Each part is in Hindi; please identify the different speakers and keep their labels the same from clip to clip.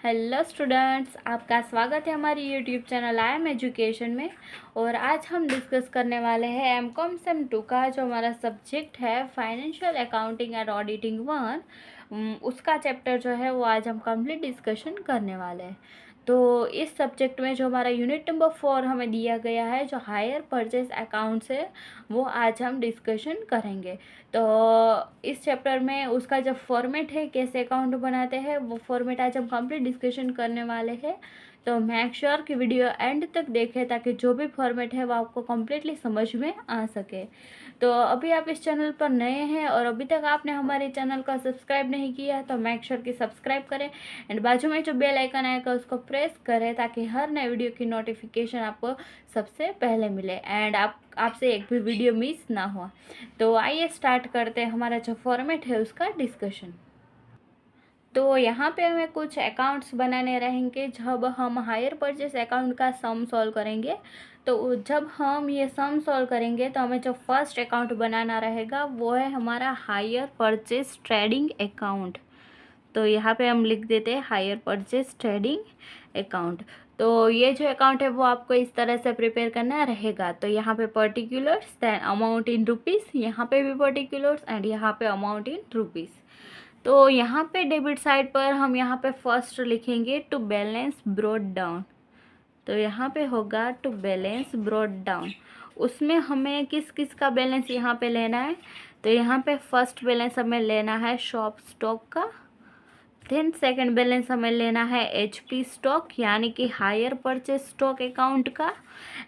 Speaker 1: हेलो स्टूडेंट्स, आपका स्वागत है हमारी YouTube channel I am education में। और आज हम डिस्कस करने वाले हैं एमकॉम सेम 2 का जो हमारा सब्जेक्ट है फाइनेंशियल अकाउंटिंग एंड ऑडिटिंग 1, उसका चैप्टर जो है वो आज हम कंप्लीट डिस्कशन करने वाले हैं। तो इस सब्जेक्ट में जो हमारा यूनिट नंबर 4 हमें दिया गया है जो हायर परचेज अकाउंट्स है वो आज हम डिस्कशन करेंगे। तो इस चैप्टर में उसका जो फॉर्मेट है, कैसे अकाउंट बनाते हैं, वो फॉर्मेट आज हम कंप्लीट डिस्कशन करने वाले हैं। तो मेक श्योर कि वीडियो एंड तक देखें ताकि जो भी फॉर्मेट है वो आपको कम्प्लीटली समझ में आ सके। तो अभी आप इस चैनल पर नए हैं और अभी तक आपने हमारे चैनल को सब्सक्राइब नहीं किया तो मेक श्योर कि सब्सक्राइब करें एंड बाजू में जो बेल आइकन आएगा उसको प्रेस करें ताकि हर नए वीडियो की नोटिफिकेशन आपको सबसे पहले मिले एंड आपसे एक भी वीडियो मिस ना हो। तो आइए स्टार्ट करते हैं हमारा जो फॉर्मेट है उसका डिस्कशन। तो यहाँ पे हमें कुछ अकाउंट्स बनाने रहेंगे जब हम हायर परचेस अकाउंट का सम सॉल्व करेंगे। तो जब हम ये सम सॉल्व करेंगे तो हमें जो फर्स्ट अकाउंट बनाना रहेगा वो है हमारा हायर परचेस ट्रेडिंग अकाउंट। तो यहाँ पे हम लिख देते हैं हायर परचेस ट्रेडिंग अकाउंट। तो ये जो अकाउंट है वो आपको इस तरह से प्रिपेयर करना रहेगा। तो यहाँ पे particulars, then amount in rupees, यहाँ पे भी पर्टिकुलर्स एंड यहाँ पे अमाउंट इन रुपीज़। तो यहाँ पे डेबिट साइड पर हम यहाँ पे फर्स्ट लिखेंगे टू बैलेंस ब्रॉट डाउन। तो यहाँ पे होगा टू बैलेंस ब्रॉट डाउन। उसमें हमें किस किस का बैलेंस यहाँ पे लेना है। तो यहाँ पे फर्स्ट बैलेंस हमें लेना है शॉप स्टॉक का। देन सेकंड बैलेंस हमें लेना है एचपी स्टॉक यानी कि हायर परचेज स्टॉक अकाउंट का।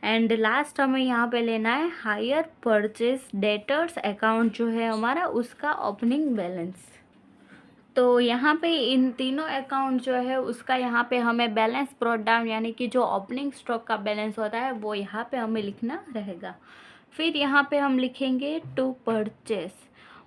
Speaker 1: एंड लास्ट हमें यहाँ पे लेना है हायर परचेज डेटर्स अकाउंट जो है हमारा उसका ओपनिंग बैलेंस। तो यहाँ पे इन तीनों अकाउंट जो है उसका यहाँ पे हमें बैलेंस ब्रॉट डाउन यानी कि जो ओपनिंग स्टॉक का बैलेंस होता है वो यहाँ पे हमें लिखना रहेगा। फिर यहाँ पे हम लिखेंगे टू परचेस।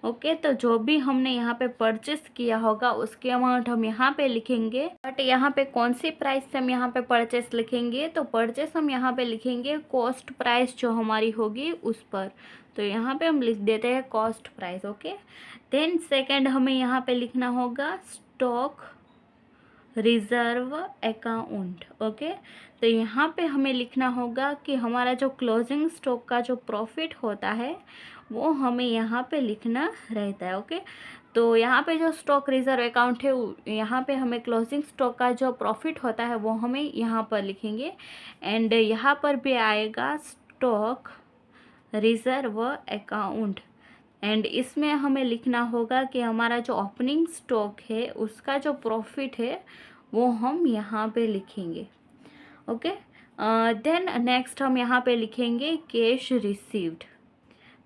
Speaker 1: ओके, तो जो भी हमने यहाँ पे परचेस किया होगा उसकी अमाउंट हम यहाँ पे लिखेंगे। बट यहाँ पे कौन सी प्राइस से हम यहाँ पे परचेस लिखेंगे, तो परचेस हम यहाँ पे लिखेंगे कॉस्ट प्राइस जो हमारी होगी उस पर। तो यहाँ पे हम लिख देते हैं cost price. Okay, then second हमें यहाँ पे लिखना होगा स्टॉक रिजर्व अकाउंट। ओके, तो यहाँ पे हमें लिखना होगा कि हमारा जो क्लोजिंग स्टॉक का जो प्रॉफिट होता है वो हमें यहाँ पे लिखना रहता है। ओके, तो यहाँ पे जो स्टॉक रिजर्व अकाउंट है यहाँ पे हमें क्लोजिंग स्टॉक का जो प्रॉफिट होता है वो हमें यहाँ पर लिखेंगे। एंड यहाँ पर भी आएगा स्टॉक रिजर्व अकाउंट। एंड इसमें हमें लिखना होगा कि हमारा जो ओपनिंग स्टॉक है उसका जो प्रॉफिट है वो हम यहाँ पे लिखेंगे। ओके, देन नेक्स्ट हम यहाँ पे लिखेंगे कैश रिसीव्ड।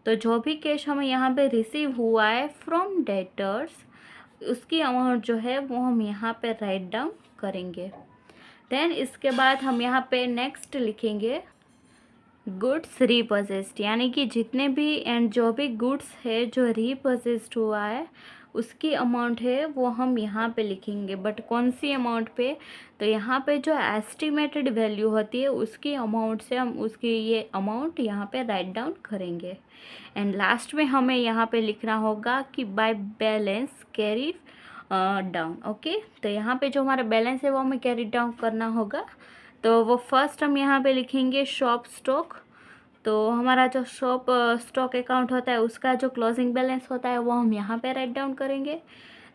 Speaker 1: तो जो भी कैश हमें यहाँ पे रिसीव हुआ है फ्रॉम डेटर्स उसकी अमाउंट जो है वो हम यहाँ पे राइट डाउन करेंगे। देन इसके बाद हम यहाँ पे नेक्स्ट लिखेंगे गुड्स रीपोजेस्ड यानी कि जितने भी एंड जो भी गुड्स है जो रीपोजेस्ड हुआ है उसकी अमाउंट है वो हम यहाँ पे लिखेंगे। बट कौन सी अमाउंट पे, तो यहाँ पे जो एस्टिमेटेड वैल्यू होती है उसकी अमाउंट से हम उसकी ये अमाउंट यहाँ पे राइट डाउन करेंगे। एंड लास्ट में हमें यहाँ पे लिखना होगा कि by balance carry down. Okay, तो यहाँ पे जो हमारा बैलेंस है वो हमें कैरी डाउन करना होगा। तो वो फर्स्ट हम यहाँ पे लिखेंगे शॉप स्टॉक। तो हमारा जो शॉप स्टॉक अकाउंट होता है उसका जो क्लोजिंग बैलेंस होता है वो हम यहाँ पे राइट डाउन करेंगे।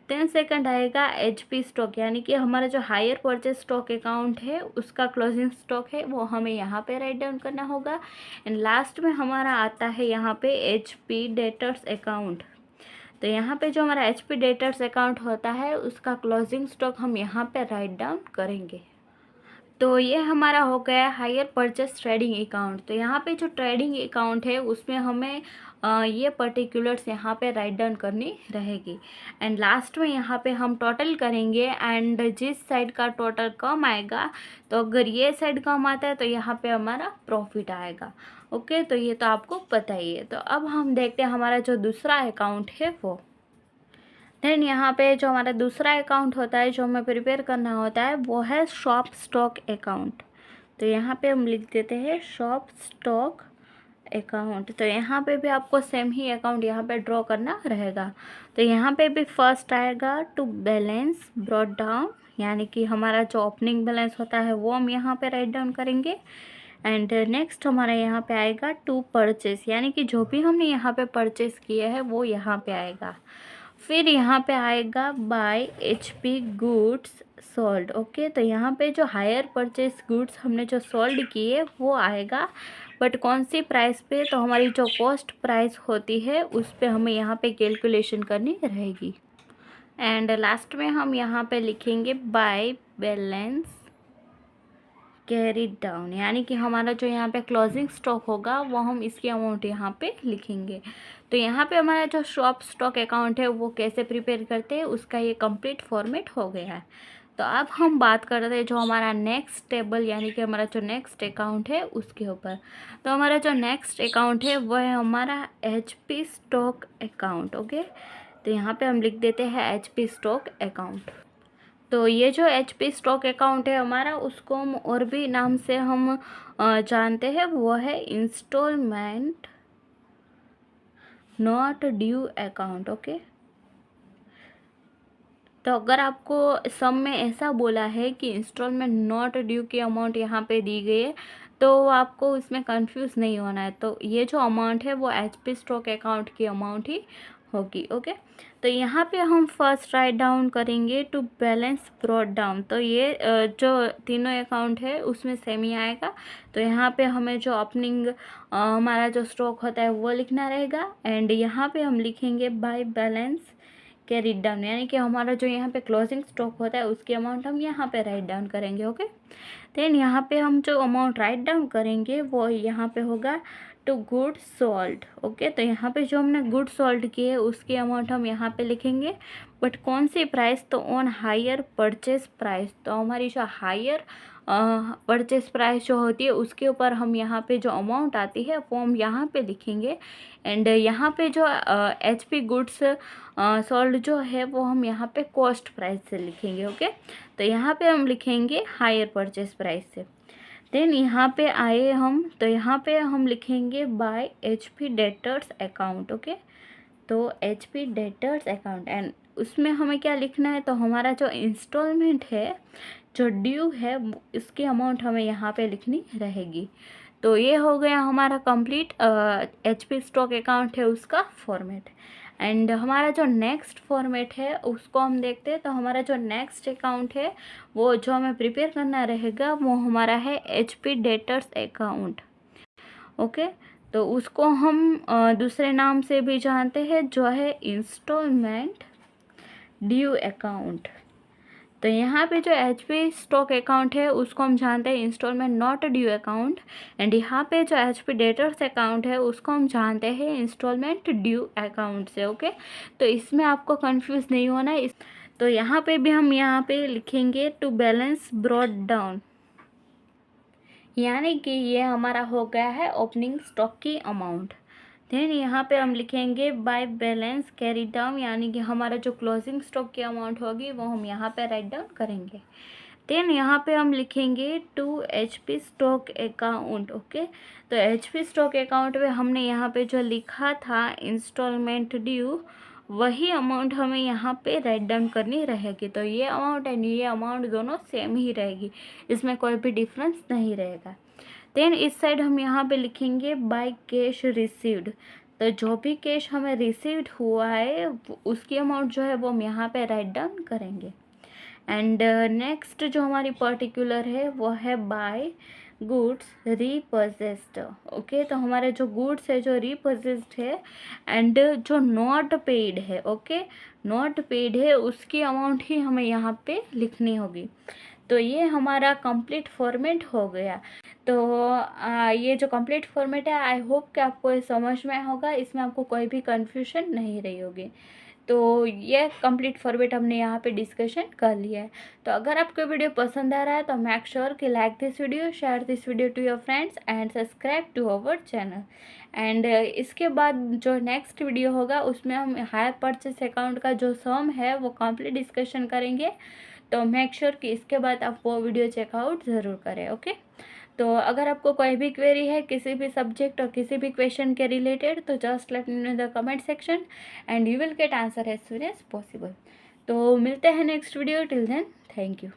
Speaker 1: देन सेकंड आएगा एचपी स्टॉक यानी कि हमारा जो हायर परचेज स्टॉक अकाउंट है उसका क्लोजिंग स्टॉक है वो हमें यहाँ पे राइट डाउन करना होगा। एंड लास्ट में हमारा आता है यहाँ पे एचपी डेटर्स अकाउंट। तो यहाँ पे जो हमारा एचपी डेटर्स अकाउंट होता है उसका क्लोजिंग स्टॉक हम यहाँ पे राइट डाउन करेंगे। तो ये हमारा हो गया हायर परचेस ट्रेडिंग अकाउंट। तो यहाँ पे जो ट्रेडिंग अकाउंट है उसमें हमें ये पर्टिकुलर्स यहाँ पे राइट डाउन करनी रहेगी। एंड लास्ट में यहाँ पे हम टोटल करेंगे एंड जिस साइड का टोटल कम आएगा, तो अगर ये साइड कम आता है तो यहाँ पे हमारा प्रॉफिट आएगा। ओके, तो ये तो आपको पता ही है। तो अब हम देखते हैं हमारा जो दूसरा अकाउंट है वो। देन यहाँ पे जो हमारा दूसरा अकाउंट होता है जो हमें प्रिपेयर करना होता है वो है शॉप स्टॉक अकाउंट। तो यहाँ पे हम लिख देते हैं शॉप स्टॉक अकाउंट। तो यहाँ पे भी आपको सेम ही अकाउंट यहाँ पे ड्रॉ करना रहेगा। तो यहाँ पे भी फर्स्ट आएगा टू बैलेंस ब्रॉट डाउन यानी कि हमारा जो ओपनिंग बैलेंस होता है वो हम यहाँ पे राइट डाउन करेंगे। एंड नेक्स्ट हमारा यहाँ पे आएगा टू परचेस, यानी कि जो भी हमने यहाँ पे परचेस किया है वो यहाँ पे आएगा। फिर यहाँ पे आएगा by HP goods sold. Okay, तो यहाँ पे जो हायर परचेस गुड्स हमने जो सोल्ड किए वो आएगा, बट कौन सी प्राइस पे, तो हमारी जो कॉस्ट प्राइस होती है उस पे हमें यहाँ पे कैलकुलेशन करनी रहेगी। एंड लास्ट में हम यहाँ पे लिखेंगे बाय बैलेंस कैरीड डाउन, यानी कि हमारा जो यहाँ पे क्लोजिंग स्टॉक होगा वो हम इसकी अमाउंट यहाँ पे लिखेंगे। तो यहाँ पे हमारा जो शॉप स्टॉक अकाउंट है वो कैसे प्रिपेयर करते हैं उसका ये कंप्लीट फॉर्मेट हो गया है। तो अब हम बात करते हैं जो हमारा नेक्स्ट टेबल, यानी कि हमारा जो नेक्स्ट अकाउंट है उसके ऊपर। तो हमारा जो नेक्स्ट अकाउंट है वो है हमारा HP स्टॉक अकाउंट। ओके, तो यहाँ पे हम लिख देते हैं HP स्टॉक अकाउंट। तो ये जो HP स्टॉक अकाउंट है हमारा, उसको हम और भी नाम से हम जानते हैं, वो है instalment not due account. Okay, तो अगर आपको सम में ऐसा बोला है कि इंस्टॉलमेंट नॉट ड्यू की अमाउंट यहाँ पे दी गई है तो आपको इसमें कंफ्यूज नहीं होना है। तो ये जो अमाउंट है वो HP स्टॉक अकाउंट की अमाउंट ही होगी। ओके, तो यहाँ पे हम फर्स्ट राइट डाउन करेंगे टू बैलेंस ब्रॉट डाउन। तो ये जो तीनों अकाउंट है उसमें सेम ही आएगा। तो यहाँ पे हमें जो ओपनिंग हमारा जो स्टॉक होता है वो लिखना रहेगा। एंड यहाँ पे हम लिखेंगे बाय बैलेंस कैरीड डाउन, यानी कि हमारा जो यहाँ पे क्लोजिंग स्टॉक होता है उसकी अमाउंट हम यहाँ पे राइट डाउन करेंगे। ओके, देन यहाँ पे हम जो अमाउंट राइट डाउन करेंगे वो यहाँ पे होगा टू गुड सोल्ड। ओके, तो यहाँ पे जो हमने गुड सोल्ड किए उसकी अमाउंट हम यहाँ पे लिखेंगे, बट कौन सी प्राइस, तो ऑन हायर परचेस प्राइस। तो हमारी जो हायर परचेस प्राइस जो होती है उसके ऊपर हम यहाँ पे जो अमाउंट आती है वो हम यहाँ पे लिखेंगे। एंड यहाँ पे जो HP गुड्स सोल्ड जो है वो हम यहाँ पे कॉस्ट प्राइस से लिखेंगे। ओके, तो यहाँ पे हम लिखेंगे हायर परचेस प्राइस से। देन यहाँ पे आए हम, तो यहाँ पे हम लिखेंगे by HP debtors account. Okay, तो HP डेटर्स अकाउंट, एंड उसमें हमें क्या लिखना है, तो हमारा जो इंस्टॉलमेंट है जो ड्यू है इसकी अमाउंट हमें यहाँ पे लिखनी रहेगी। तो ये हो गया हमारा कंप्लीट HP स्टॉक अकाउंट है उसका फॉर्मेट। एंड हमारा जो नेक्स्ट फॉर्मेट है उसको हम देखते हैं। तो हमारा जो नेक्स्ट अकाउंट है वो जो हमें प्रिपेयर करना रहेगा वो हमारा है HP डेटर्स अकाउंट। ओके, तो उसको हम दूसरे नाम से भी जानते हैं जो है इंस्टॉलमेंट ड्यू अकाउंट। तो यहाँ पे जो HP स्टॉक अकाउंट है उसको हम जानते हैं instalment not due account. And यहाँ पे जो HP डेटर्स अकाउंट है उसको हम जानते हैं इंस्टॉलमेंट ड्यू अकाउंट से। ओके, तो इसमें आपको कंफ्यूज नहीं होना है। तो यहाँ पे भी हम यहाँ पे लिखेंगे टू बैलेंस ब्रॉट डाउन, यानी कि ये हमारा हो गया है ओपनिंग स्टॉक की अमाउंट। देन यहाँ पे हम लिखेंगे बाय बैलेंस कैरी डाउन, यानी कि हमारा जो क्लोजिंग स्टॉक की अमाउंट होगी वो हम यहाँ पे राइट डाउन करेंगे। देन यहाँ पे हम लिखेंगे to HP stock account. Okay, तो HP स्टॉक अकाउंट में हमने यहाँ पे जो लिखा था इंस्टॉलमेंट ड्यू वही अमाउंट हमें यहाँ पे राइट डाउन करनी रहेगी। तो ये अमाउंट एंड ये अमाउंट दोनों सेम ही रहेगी, इसमें कोई भी डिफरेंस नहीं रहेगा। देन इस साइड हम यहाँ पे लिखेंगे बाय कैश रिसीव्ड। तो जो भी कैश हमें रिसीव्ड हुआ है उसकी अमाउंट जो है वो हम यहाँ पे राइट डाउन करेंगे। एंड नेक्स्ट जो हमारी पर्टिकुलर है वो है बाय गुड्स रीपरचेस्ड। ओके, तो हमारे जो गुड्स है जो रीपरचेस्ड है एंड जो नॉट पेड है, ओके, नॉट पेड है उसकी अमाउंट ही हमें यहाँ पे लिखनी होगी। तो ये हमारा कंप्लीट फॉर्मेट हो गया। तो ये जो कंप्लीट फॉर्मेट है आई होप कि आपको ये समझ में होगा, इसमें आपको कोई भी कन्फ्यूजन नहीं रही होगी। तो ये कंप्लीट फॉर्मेट हमने यहाँ पे डिस्कशन कर लिया है। तो अगर आपको वीडियो पसंद आ रहा है तो मेक श्योर कि like this video, share this video to your friends and subscribe to our channel. And इसके बाद जो नेक्स्ट वीडियो होगा उसमें हम हायर परचेस अकाउंट का जो सम है वो कंप्लीट डिस्कशन करेंगे। तो मेक श्योर कि इसके बाद आप वो वीडियो चेकआउट ज़रूर करें। ओके, तो अगर आपको कोई भी क्वेरी है किसी भी सब्जेक्ट और किसी भी क्वेश्चन के रिलेटेड तो just let me know in the comment section and you will get answer as soon as possible. तो मिलते हैं next video, till then. Thank you.